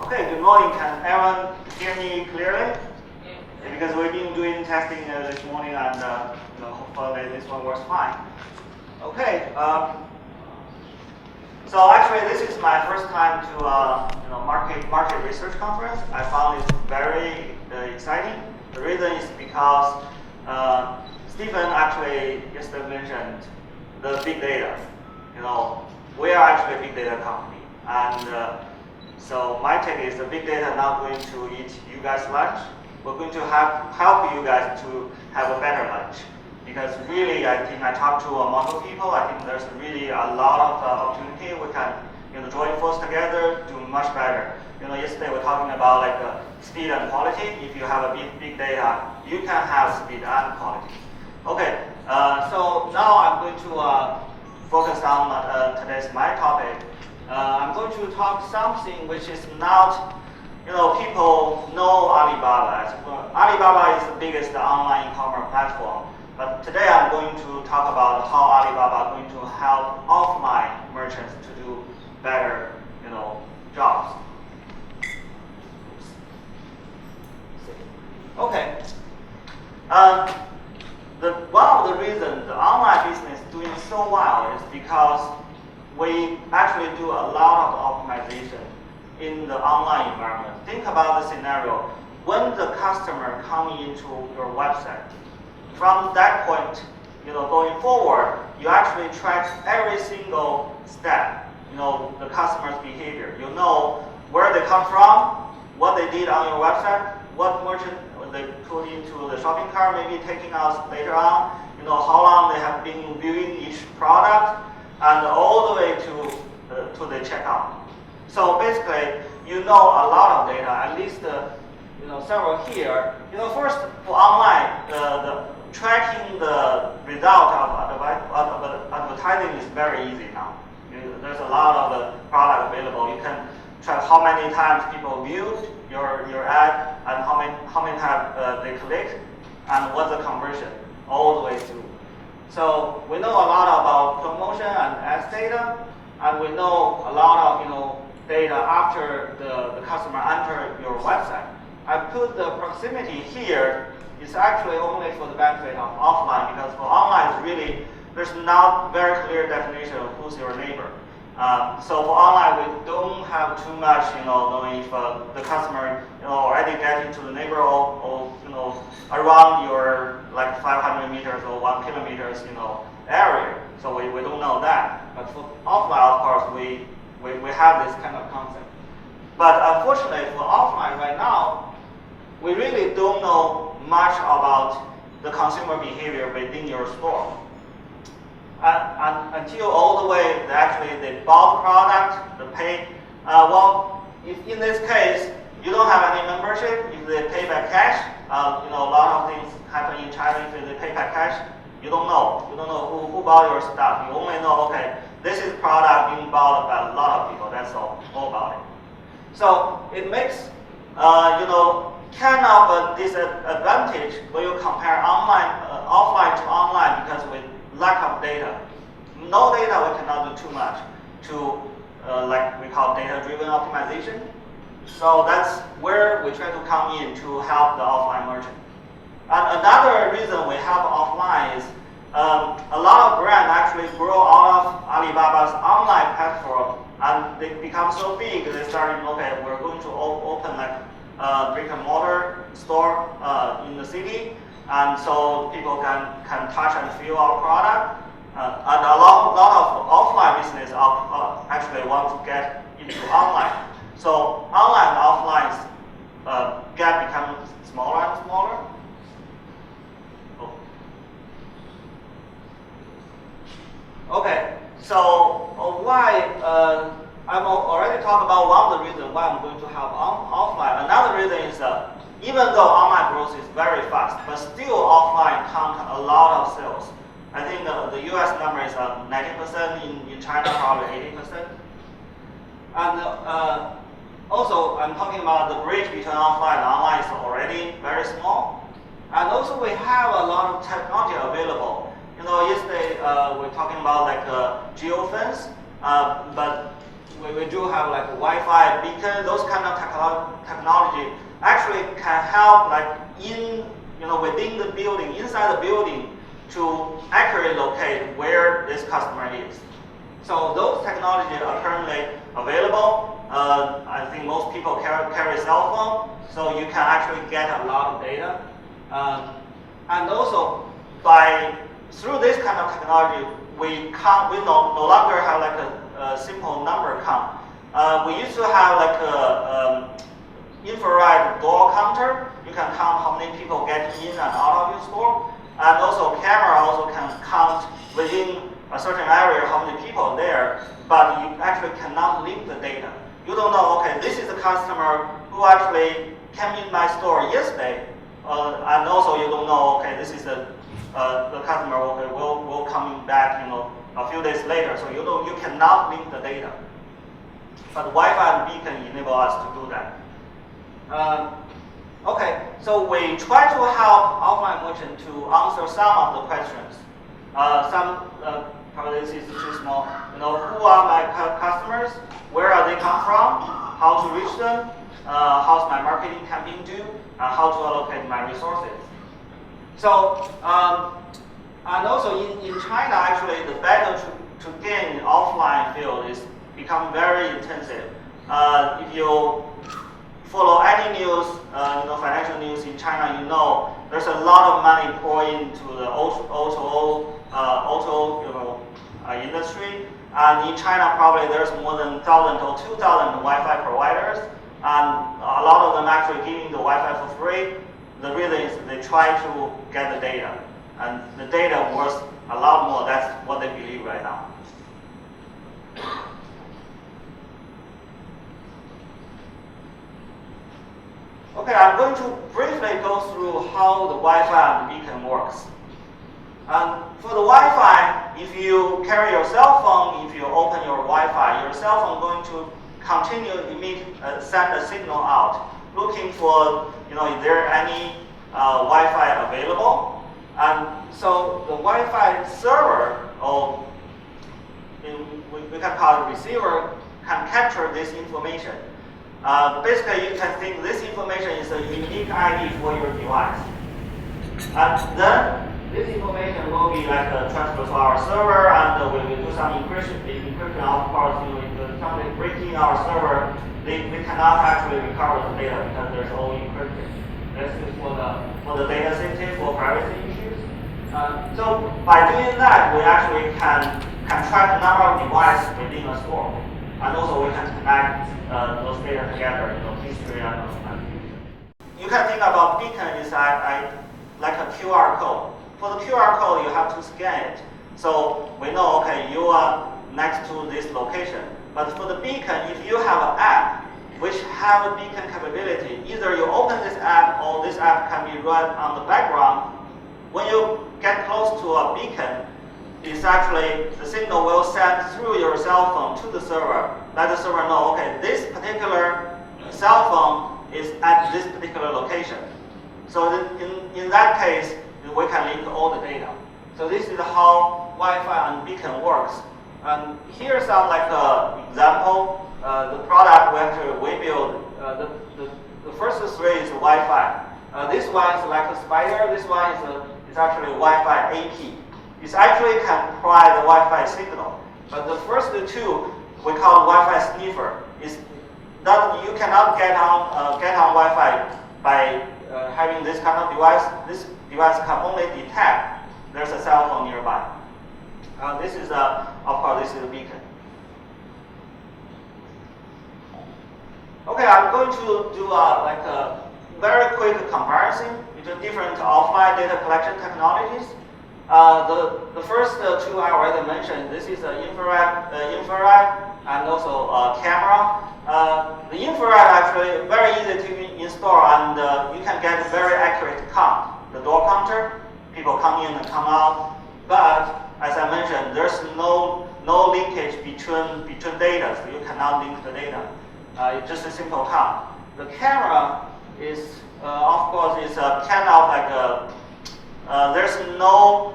Okay, good morning. Can everyone hear me clearly? Because we've been doing testing this morning, and hopefully this one works fine. Okay. So actually, this is my first time to market research conference. I found it very exciting. The reason is because Stephen actually just mentioned the big data. We are actually a big data company, and so my take is the big data not going to eat you guys' lunch. We're going to help you guys to have a better lunch. Because really, I think I talked to a lot of people. I think there's really a lot of opportunity. We can join force together, do much better. Yesterday we're talking about speed and quality. If you have a big data, you can have speed and quality. Okay, so now I'm going to focus on today's my topic. I'm going to talk something which is not, people know Alibaba as well. Alibaba is the biggest online e-commerce platform. But today I'm going to talk about how Alibaba is going to help offline merchants to do better, jobs. Okay. One of the reasons the online business is doing so well is because we actually do a lot of optimization in the online environment. Think about the scenario. When the customer comes into your website, from that point, going forward, you actually track every single step, the customer's behavior. You know where they come from, what they did on your website, what merchant they put into the shopping cart, maybe taking out later on, how long they have been viewing each product, and all the way to the checkout. So basically, a lot of data, at least several here. First for online, the tracking the result of advertising is very easy now. There's a lot of product available. You can track how many times people viewed your ad and how many times they click and what's the conversion all the way through. So we know a lot about promotion and ads data, and we know a lot of data after the customer enter your website. I put the proximity here. It's actually only for the benefit of offline, because for online, there's not very clear definition of who's your neighbor. So for online, we don't have too much, knowing if the customer, already get into the neighborhood or around your 500 meters or 1 kilometers, area. So we don't know that. But for offline, of course, we have this kind of concept. But unfortunately, for offline right now, we really don't know much about the consumer behavior within your store. And until all the way they bought the product, they pay. If in this case you don't have any membership, if they pay by cash, a lot of things happen in China. If they pay by cash, you don't know. You don't know who bought your stuff. You only know, okay, this is product being bought by a lot of people. That's all about it. So it makes kind of a disadvantage when you compare offline to online, because with lack of data. No data, we cannot do too much to, we call data-driven optimization. So that's where we try to come in to help the offline merchant. And another reason we help offline is a lot of brands actually grow out of Alibaba's online platform, and they become so big, they started, okay, we're going to open a brick-and-mortar store in the city, and so people can touch and feel our product. And a lot of offline business actually want to get into online. So online and offline gap becomes smaller and smaller. Okay, so why I'm already talked about one of the reasons why I'm going to help offline. Another reason is even though online growth is very fast, but still offline count a lot of sales. I think the US number is 90%, in China probably 80%. And also I'm talking about the bridge between offline and online is already very small. And also we have a lot of technology available. Yesterday we're talking about geofence, but we do have like Wi-Fi beacon, those kind of technology actually can help like within the building, inside the building, to accurately locate where this customer is. So those technologies are currently available. I think most people carry a cell phone, so you can actually get a lot of data. And also, through this kind of technology, we no longer have like a simple number count. We used to have like a infrared door counter. You can count how many people get in and out of your store. And also camera also can count within a certain area how many people are there, but you actually cannot link the data. You don't know, okay, this is a customer who actually came in my store yesterday, and also you don't know, okay, this is the customer will coming back, a few days later. So you cannot link the data. But Wi-Fi and beacon enable us to do that. Okay, so we try to help offline merchant to answer some of the questions. Probably this is too small. Who are my customers? Where are they come from? How to reach them? How's my marketing campaign do? And how to allocate my resources. So, and also in China, actually, the battle to gain offline field is become very intensive. If you follow any news, financial news in China, there's a lot of money poured into the auto industry. And in China, probably there's more than 1,000 or 2,000 Wi-Fi providers, and a lot of them actually giving the Wi-Fi for free. The reason is they try to get the data, and the data worth a lot more. That's what they believe right now. Okay, I'm going to briefly go through how the Wi-Fi and the beacon works. And for the Wi-Fi, if you carry your cell phone, if you open your Wi-Fi, your cell phone going to continue send a signal out, looking for, is there any Wi-Fi available? And so the Wi-Fi server, or we can call it receiver, can capture this information. Basically, you can think this information is a unique ID for your device. And then this information will be like transferred to our server, and we will do some encryption. Of course, if somebody breaking our server, they cannot actually recover the data because there's all encrypted. This is for the data safety, for privacy issues. So by doing that, we actually can track the number of devices within a store, and also we can connect those data together, history and future. You can think about beacon is like a QR code. For the QR code, you have to scan it. So we know, okay, you are next to this location. But for the beacon, if you have an app which have a beacon capability, either you open this app or this app can be run on the background. When you get close to a beacon, it's actually the signal will send through your cell phone to the server. Let the server know, okay, this particular cell phone is at this particular location. So in that case, we can link all the data. So this is how Wi-Fi and beacon works. And here's some example. The product we build. The first three is Wi-Fi. This one is like a spider. This one is actually Wi-Fi AP. It actually can provide the Wi-Fi signal. But the first two we call Wi-Fi sniffer. Is that you cannot get on Wi-Fi by having this kind of device. This device can only detect there's a cell phone nearby. This is of course this is a beacon. Okay, I'm going to do a very quick comparison between different offline data collection technologies. The first two I already mentioned. This is infrared, and also camera. The infrared actually very easy to install, and you can get a very accurate count. The door counter, people come in and come out. But as I mentioned, there's no linkage between data, so you cannot link the data. It's just a simple count. The camera is, of course, is kind of like there's no.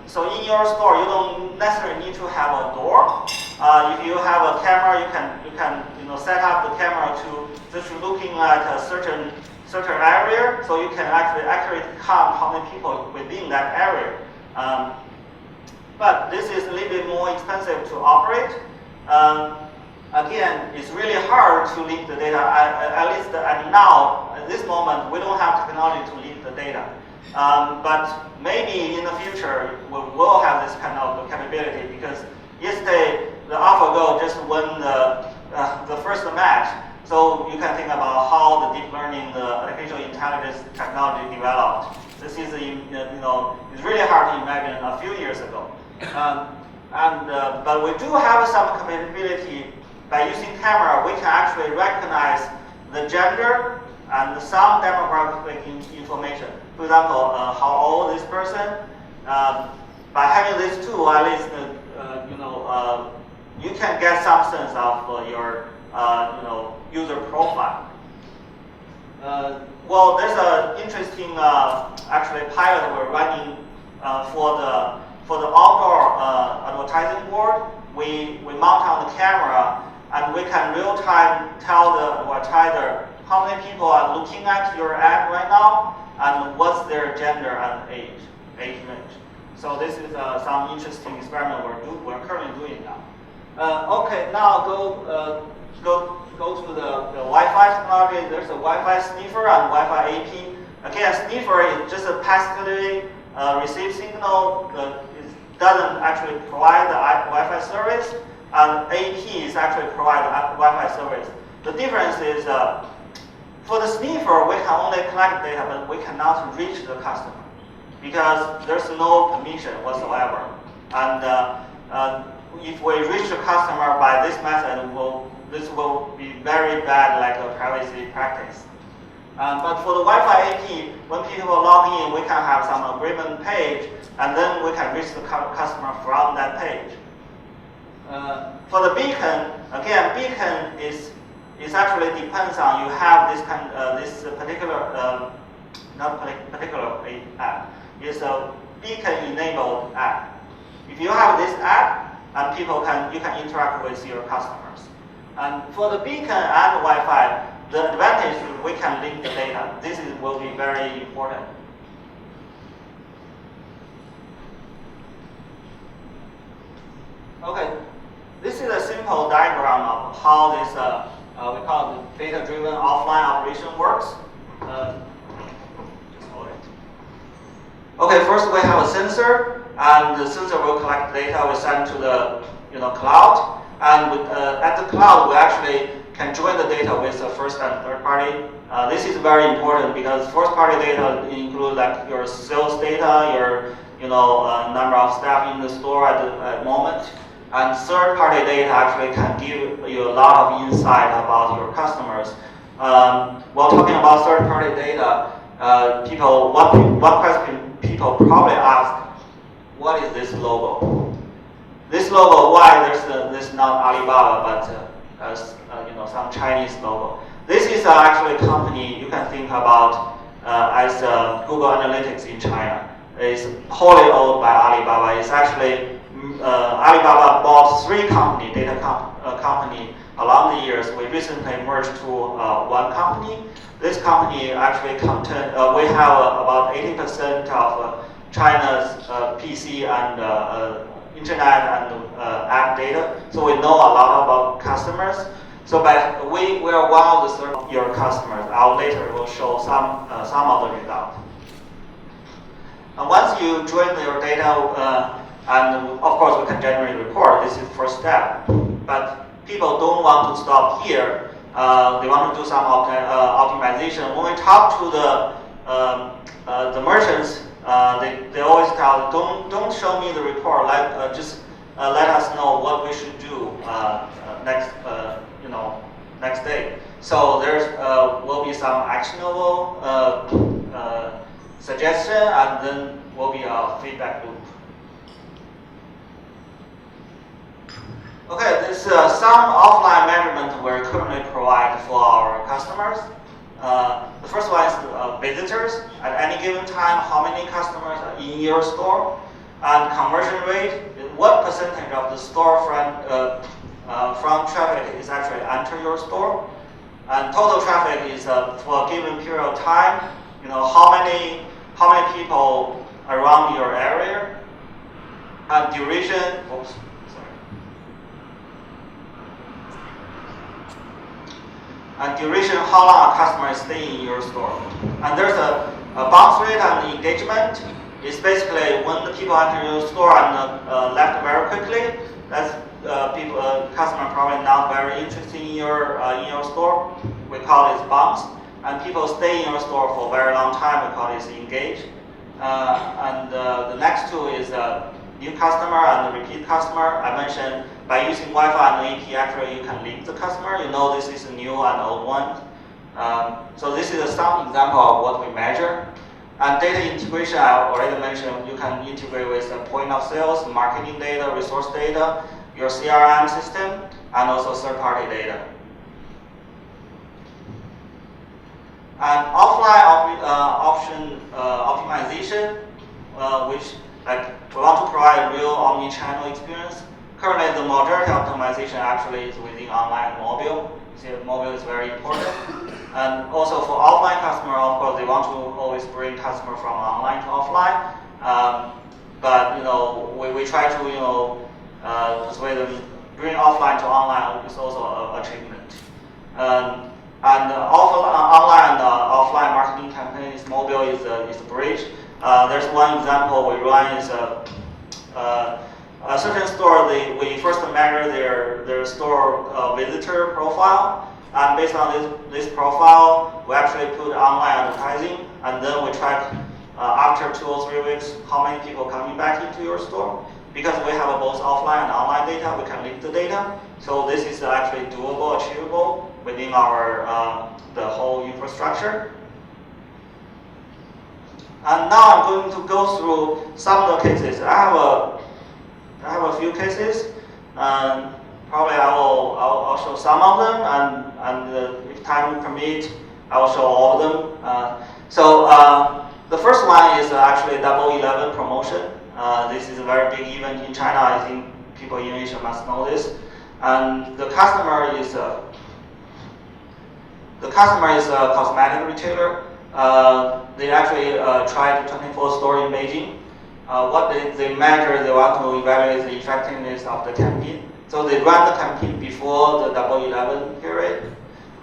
So in your store, you don't necessarily need to have a door. If you have a camera, you can set up the camera to just looking at a certain area, so you can actually accurately count how many people within that area. But this is a little bit more expensive to operate. Again, it's really hard to link the data. At least now, at this moment, we don't have technology to link the data. But maybe in the future, we will have this kind of capability, because yesterday, the AlphaGo just won the first match. So you can think about how the deep learning, the artificial intelligence technology developed. This is, it's really hard to imagine a few years ago. But we do have some capability. By using camera, we can actually recognize the gender and some demographic information. For example, how old this person. By having this tool, at least you can get some sense of your user profile. Well, there's an interesting actually pilot we're running for the outdoor advertising board. We mount on the camera, and we can real time tell the advertiser how many people are looking at your ad right now, and what's their gender and age range. So this is some interesting experiment we're currently doing now. Okay, now go to the Wi-Fi technology. There's a Wi-Fi sniffer and Wi-Fi AP. Again, sniffer is just a passively receive signal. It doesn't actually provide the Wi-Fi service, and AP is actually provide the Wi-Fi service. The difference is for the sniffer, we can only collect data, but we cannot reach the customer because there's no permission whatsoever. And if we reach the customer by this method, this will be very bad, like a privacy practice. But for the Wi-Fi AP, when people log in, we can have some agreement page, and then we can reach the customer from that page. For the beacon, again, beacon is actually depends on you have this particular not particular app. It's a beacon enabled app. If you have this app, and you can interact with your customers. And for the beacon and Wi-Fi, the advantage is we can link the data. This will be very important. Okay, this is a simple diagram of how this we call it data-driven offline operation works. Just hold it. Okay, first we have a sensor, and the sensor will collect data we send to the cloud. And at the cloud, we actually can join the data with the first and third party. This is very important because first party data include like your sales data, your number of staff in the store at the moment. And third party data actually can give you a lot of insight about your customers. While talking about third party data, one question people probably ask, what is this logo? This logo, why there's not Alibaba, but some Chinese logo. This is actually a company you can think about as Google Analytics in China. It's wholly owned by Alibaba. It's actually Alibaba bought 3 data company along the years. We recently merged to one company. This company actually we have about 80% of China's PC and internet and app data, so we know a lot about customers. So we are one of the serve your customers. I'll later will show some of the results. And once you join your data, and of course we can generate a report. This is the first step. But people don't want to stop here. They want to do some optimization. When we talk to the merchants, they always tell, don't show me the report. Just let us know what we should do next day. So there will be some actionable suggestion, and then will be a feedback loop. Okay, this some offline measurement we currently provide for our customers. The first one is visitors. At any given time, how many customers are in your store? And conversion rate, what percentage of the storefront front traffic is actually enter your store, and total traffic is for a given period of time. How many people around your area, and duration. Oops, sorry. And duration, how long a customer is staying in your store. And there's a bounce rate and engagement. It's basically when the people enter your store and left very quickly. That's customer probably not very interested in your store. We call it bounce. And people stay in your store for a very long time. We call it engage. And the next two is new customer and repeat customer. I mentioned by using Wi-Fi and AP, actually you can link the customer. This is a new and old one. So this is some example of what we measure. And data integration, I already mentioned, you can integrate with the point of sales, marketing data, resource data, your CRM system, and also third-party data. And offline option optimization, which we want to provide a real omni-channel experience. Currently, the majority of optimization actually is within online and mobile. See, mobile is very important. And also for offline customer, of course, they want to always bring customer from online to offline. But we try to persuade them bring offline to online is also a achievement. And online and offline marketing campaigns, mobile is a bridge. There's one example we run is a certain store. We first measure their store visitor profile, and based on this profile, we actually put online advertising, and then we track after 2 or 3 weeks how many people coming back into your store. Because we have both offline and online data, we can link the data. So this is actually doable, achievable within our the whole infrastructure. And now I'm going to go through some of the cases. I have a few cases, and probably I'll show some of them, and if time permits, I will show all of them. So the first one is actually Double 11 promotion. This is a very big event in China. I think people in Asia must know this. And the customer is a cosmetic retailer. They actually tried 24 store in Beijing. What they measure, they want to evaluate the effectiveness of the campaign. So they run the campaign before the Double 11 period.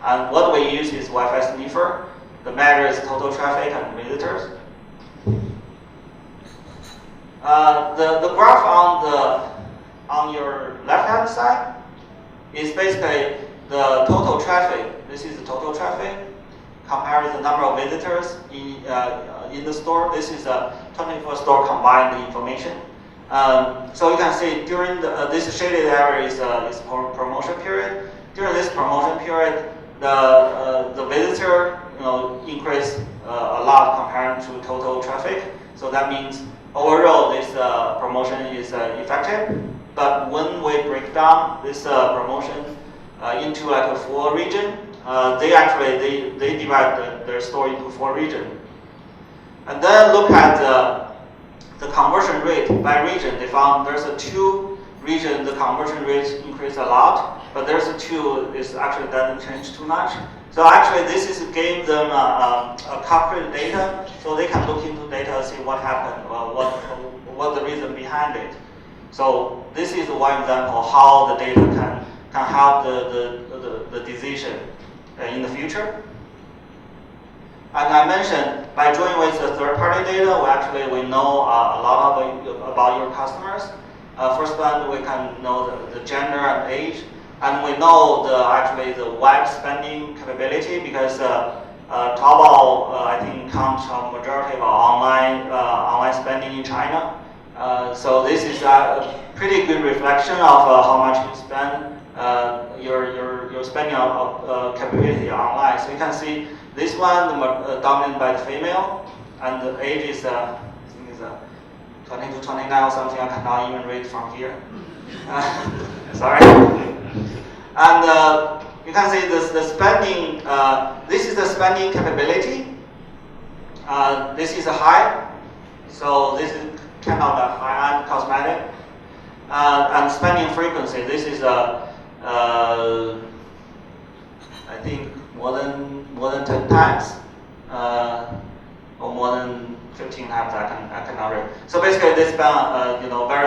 And what we use is Wi-Fi sniffer. The measure is total traffic and visitors. The graph on your left-hand side is basically the total traffic. This is the total traffic compared with the number of visitors in the store. This is a 24 store combined information. So you can see during this shaded area is promotion period. During this promotion period, the visitor increase a lot compared to total traffic. So that means overall this promotion is effective. But when we break down this promotion into like a 4 region, they divide their store into 4 regions. And then look at the conversion rate by region. They found there's a 2 region, the conversion rate increased a lot, but there's a 2 is actually doesn't change too much. So actually this is gave them a corporate data, so they can look into data and see what happened, what the reason behind it. So this is one example how the data can help the decision in the future. And I mentioned by joining with the third-party data, we know a lot about your customers. First one, we can know the gender and age, and we know the web spending capability because Taobao I think counts a majority of online spending in China. So this is a pretty good reflection of how much you spend your spending of capability online. So you can see this one dominated by the female, and the age is I think is 20 to 29 or something. I cannot even read from here. Sorry. And you can see the spending. This is the spending capability. This is a high, so this is kind of a high-end cosmetic. And spending frequency, this is I think more than 10 times, or more than 15 times. I cannot remember. So basically, they spend very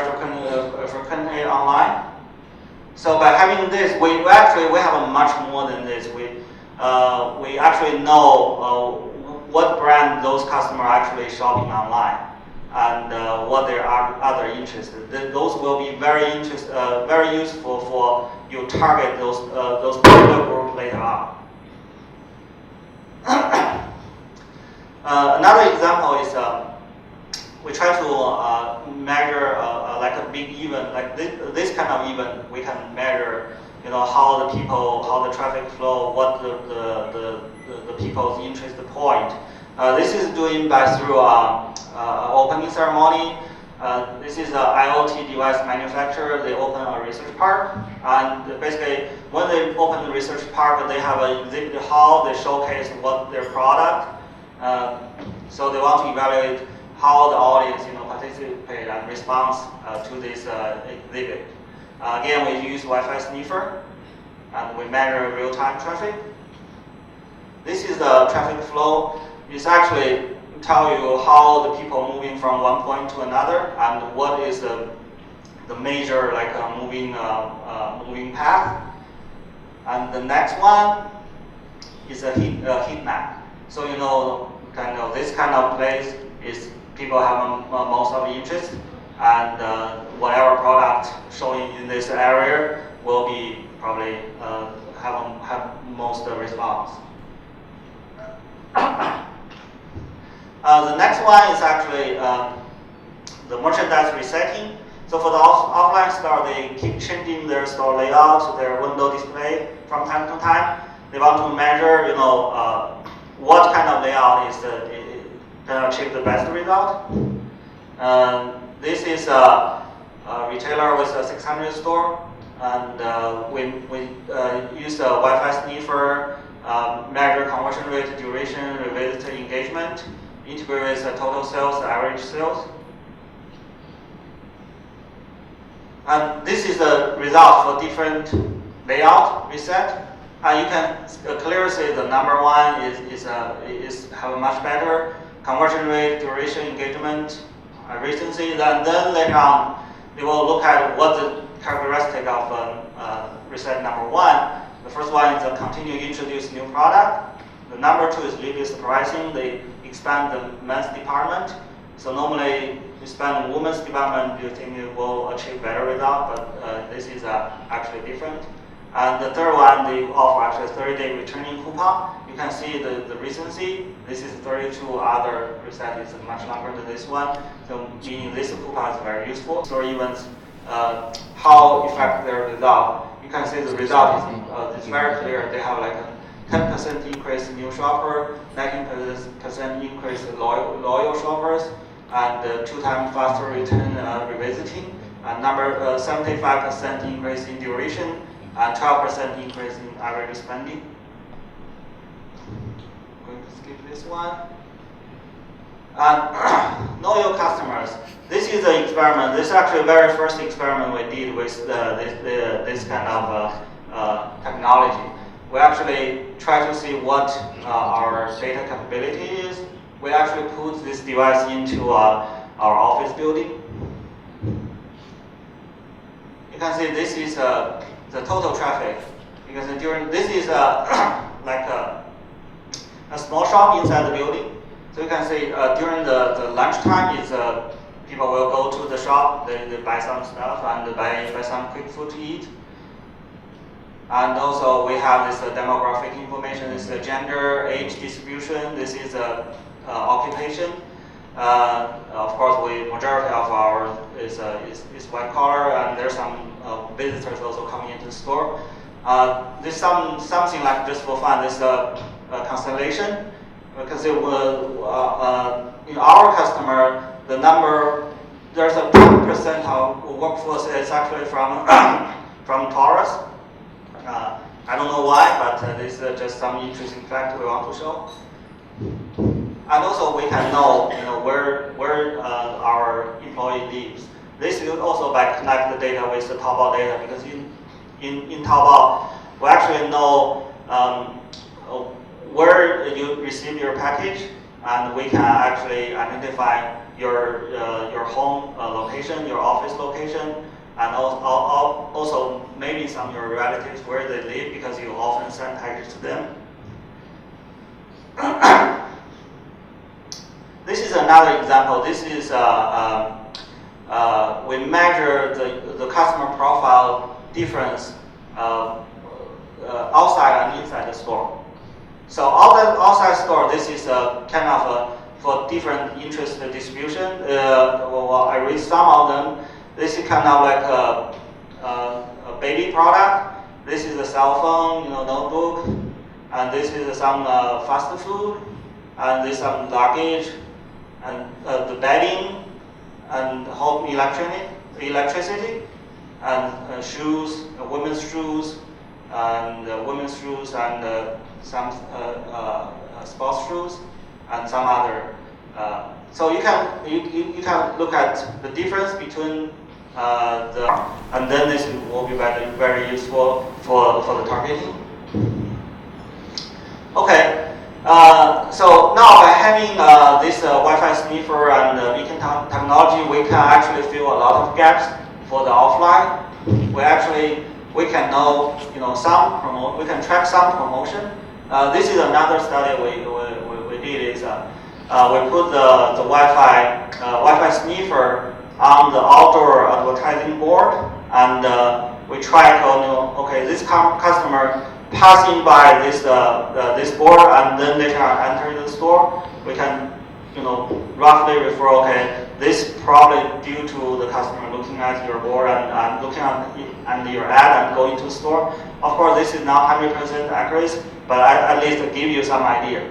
frequently online. So by having this, we have much more than this. We actually know what brand those customers are actually shopping online, and what their other interests. Those will be very useful for you target those particular group later on. Another example is we try to measure like a big event, like this kind of event. We can measure, how the traffic flow, what the people's interest point. This is doing through opening ceremony. This is an IoT device manufacturer. They open a research park, and basically, when they open the research park, they have an exhibit hall. They showcase what their product. So they want to evaluate how the audience, participate and responds to this exhibit. Again, we use Wi-Fi sniffer, and we measure real-time traffic. This is the traffic flow. It's actually tell you how the people moving from one point to another, and what is the major moving path. And the next one is a heat map. So this kind of place is people have most of the interest, and whatever product showing in this area will be probably have most response. The next one is actually the merchandise resetting. So for the offline store, they keep changing their store layout, their window display from time to time. They want to measure, what kind of layout is going to achieve the best result. This is a retailer with a 600 store, and we use a Wi-Fi sniffer, measure conversion rate, duration, revisit engagement, integrate with total sales, average sales. And this is the result for different layout reset. And you can clearly see the number one is have a much better conversion rate, duration, engagement, recency. Then later on, they will look at what the characteristic of reset number one. The first one is continue to introduce new product. The number two is least pricing. They expand the men's department. So normally you spend women's department, you think you will achieve better result, but this is actually different. And the third one, they offer actually 30-day returning coupon. You can see the recency. This is 32. Other reset is much longer than this one. So meaning this coupon is very useful. So even how affect their result. You can see the result is very clear. They have like a 10% increase in new shopper, 19% increase in loyal shoppers, and 2 times faster return revisiting, and 75% increase in duration, and 12% increase in average spending. I'm going to skip this one. And know your customers. This is an experiment. This is actually the very first experiment we did with this kind of technology. We actually try to see what our data capability is. We actually put this device into our office building. You can see this is the total traffic, because this is like a small shop inside the building. So you can see during the lunchtime is people will go to the shop, they buy some stuff and buy some quick food to eat. And also we have this demographic information. This is the gender, age distribution. This is occupation. Of course, majority of our is white collar, and there's some visitors also coming into the store. This something like just for fun. This is a constellation. Because in our customer, the number, there's a 10% of workforce is actually from Taurus. I don't know why, but this is just some interesting fact we want to show. And also we can know, where our employee lives. This is also by connect the data with the Taobao data, because in Taobao, we actually know where you receive your package, and we can actually identify your home location, your office location, and also maybe some of your relatives where they live, because you often send packages to them. This is another example. This is we measure the customer profile difference outside and inside the store. So outside store, this is kind of for different interest distribution. Well, I read some of them. This is kind of like a baby product. This is a cell phone, notebook, and this is some fast food, and this is some luggage, and the bedding, and home electricity, and shoes, women's shoes, and some sports shoes, and some other. So you can look at the difference between and then this will be very useful for the targeting. Okay. So now by having this Wi-Fi sniffer and beacon technology, we can actually fill a lot of gaps for the offline. We can know we can track some promotion. This is another study we did. Is we put the Wi-Fi sniffer on the outdoor advertising board, and we track this customer passing by this board, and then they can enter the store. We can roughly refer, this probably due to the customer looking at your board and looking at your ad and going to the store. Of course, this is not 100% accurate, but at least to give you some idea.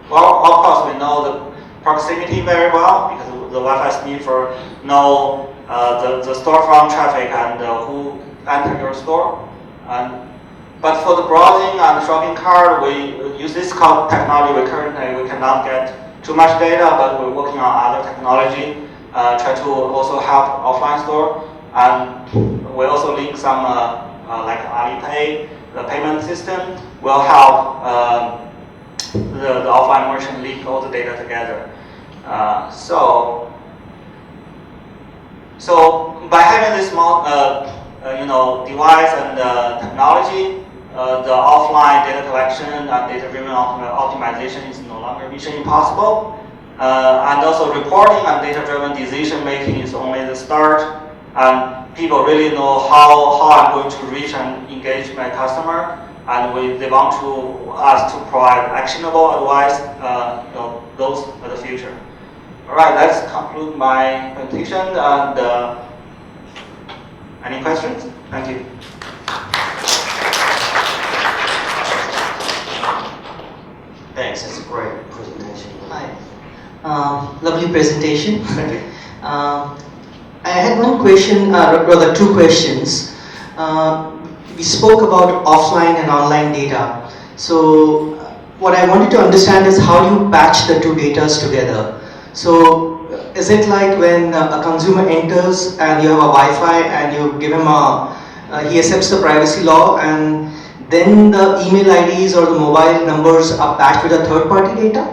Well, of course, we know the proximity very well, because the Wi-Fi sniffer know the storefront traffic and who enter your store. But for the browsing and shopping cart, we use this technology. We cannot get too much data, but we're working on other technology, try to also help offline store. And we also link some like Alipay, the payment system will help the offline merchant link all the data together. So by having this device and technology, the offline data collection and data-driven optimization is no longer mission impossible. And also reporting and data-driven decision making is only the start. And people really know how I'm going to reach and engage my customer, and they want us to provide actionable advice. Those are the future. All right, let's conclude my presentation. And any questions? Thank you. Thanks, that's a great presentation. Hi. Lovely presentation. Thank you. I had one question, rather two questions. We spoke about offline and online data. So what I wanted to understand is how you patch the two data together. So is it like when a consumer enters and you have a Wi-Fi and you give him he accepts the privacy law, and then the email IDs or the mobile numbers are patched with a third-party data?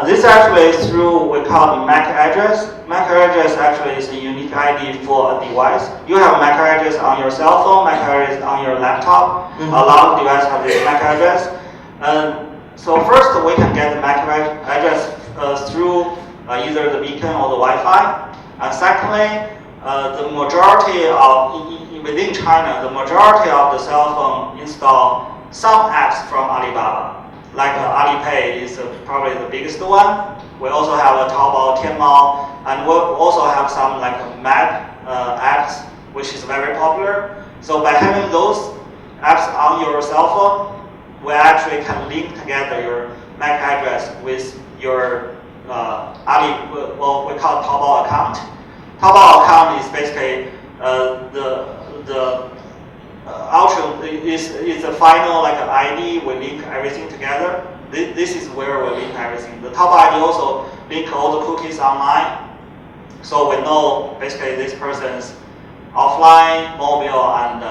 This actually is through we call the MAC address. MAC address actually is a unique ID for a device. You have a MAC address on your cell phone, MAC address on your laptop. A lot of devices have this MAC address. So first we can get the MAC address through either the beacon or the Wi-Fi. And secondly, the majority within China, the majority of the cell phone install some apps from Alibaba. Like Alipay is probably the biggest one. We also have a Taobao, Tianmao, and we also have some like map apps, which is very popular. So by having those apps on your cell phone, we actually can link together your MAC address with your we call it Taobao account. Taobao account is basically the ultra is the final like ID. We link everything together. This is where we link everything. The Taobao ID also link all the cookies online. So we know basically this person's offline, mobile, and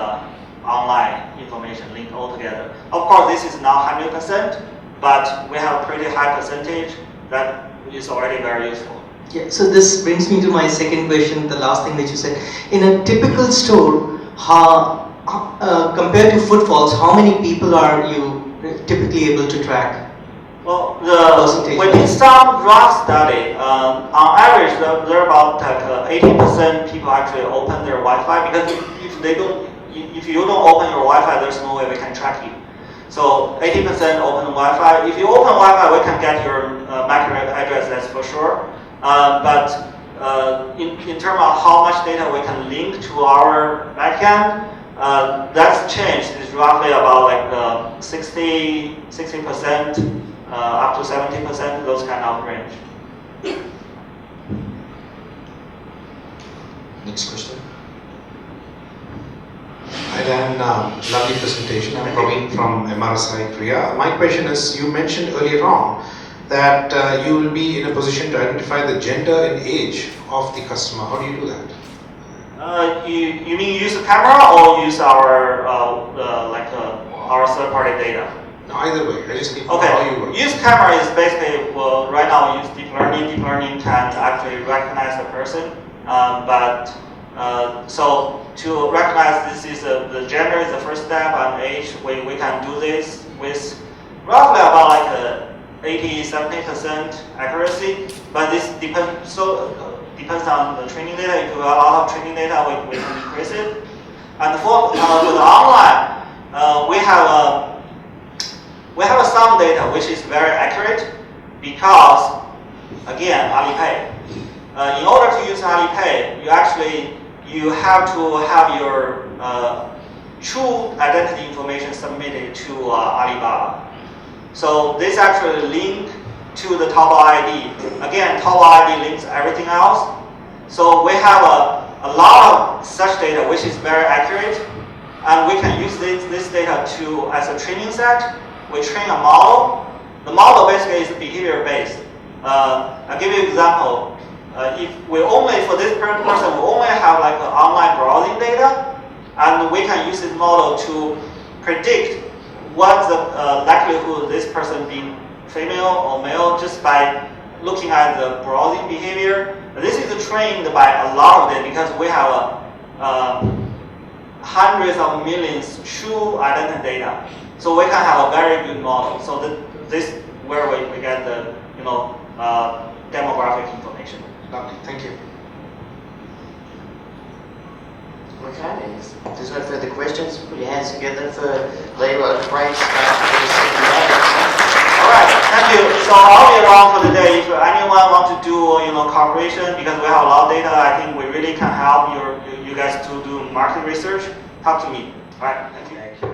online information linked all together. Of course, this is not 100%, but we have a pretty high percentage that is already very useful. Yeah, so this brings me to my second question, the last thing that you said. In a typical store, compared to footfalls, how many people are you typically able to track? Well, we did some rough study. On average, there are about 80% people actually open their Wi-Fi, because if you don't open your Wi-Fi, there's no way we can track you. So 80% open Wi-Fi. If you open Wi-Fi, we can get your MAC address, that's for sure. But in terms of how much data we can link to our backend, that's changed. It's roughly about like 60% up to 70%, those kind of range. Next question. Hi Dan, lovely presentation. I'm Praveen from MRSI Korea. My question is, you mentioned earlier on that you will be in a position to identify the gender and age of the customer. How do you do that? You mean use a camera or use our our third-party data? No, either way. I just need to know Okay. how you work. Use camera is basically, well, right now we use deep learning. Deep learning can actually recognize the person, so to recognize this is the gender is the first step, and age we can do this with roughly about like 80-70% accuracy. But this depends on the training data. If we have a lot of training data, we can increase it. And for the online, we have some data which is very accurate because, again, Alipay. In order to use Alipay, you have to have your true identity information submitted to Alibaba. So this actually link to the Taobao ID. Again, Taobao ID links everything else. So we have a lot of such data which is very accurate, and we can use this data as a training set. We train a model. The model basically is behavior based. I'll give you an example. If we only, for this person, we only have like online browsing data, and we can use this model to predict what's the likelihood this person being female or male just by looking at the browsing behavior. This is trained by a lot of it because we have hundreds of millions true identity data. So we can have a very good model. So this is where we get the demographic information. Lovely, thank you. Okay, if there's no further questions, put your hands together for Leo Breaks. Alright, thank you. So I'll be around for the day. If anyone want to do cooperation, because we have a lot of data, I think we really can help you guys to do market research, talk to me. Alright, thank you. Thank you.